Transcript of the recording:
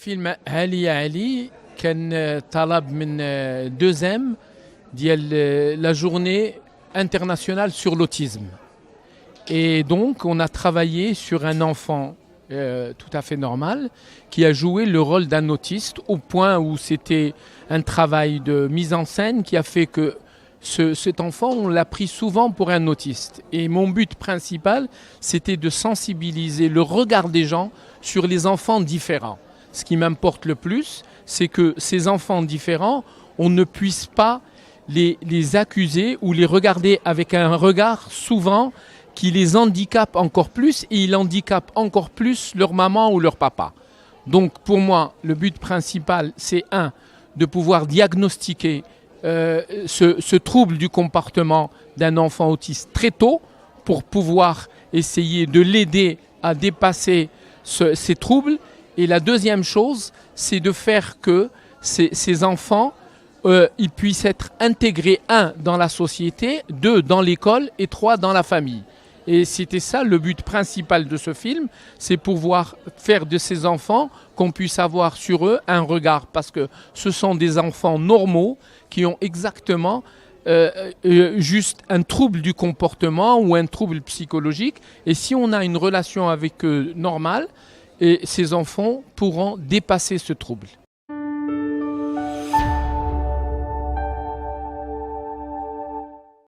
فيلم علي يا علي كان طلب من 2M ديال la journée internationale sur l'autisme. Et donc on a travaillé sur un enfant tout à fait normal qui a joué le rôle d'un autiste au point où c'était un travail de mise en scène qui a fait que cet enfant, on l'a pris souvent pour un autiste. Et mon but principal, c'était de sensibiliser le regard des gens sur les enfants différents. Ce qui m'importe le plus, c'est que ces enfants différents, on ne puisse pas les accuser ou les regarder avec un regard souvent qui les handicape encore plus et il handicape encore plus leur maman ou leur papa. Donc pour moi, le but principal, c'est de pouvoir diagnostiquer ce trouble du comportement d'un enfant autiste très tôt pour pouvoir essayer de l'aider à dépasser ces troubles. Et la deuxième chose, c'est de faire que ces enfants ils puissent être intégrés, 1, dans la société, 2, dans l'école et 3, dans la famille. Et c'était ça le but principal de ce film, c'est pouvoir faire de ces enfants qu'on puisse avoir sur eux un regard, parce que ce sont des enfants normaux qui ont exactement juste un trouble du comportement ou un trouble psychologique. Et si on a une relation avec eux normale, et ces enfants pourront dépasser ce trouble.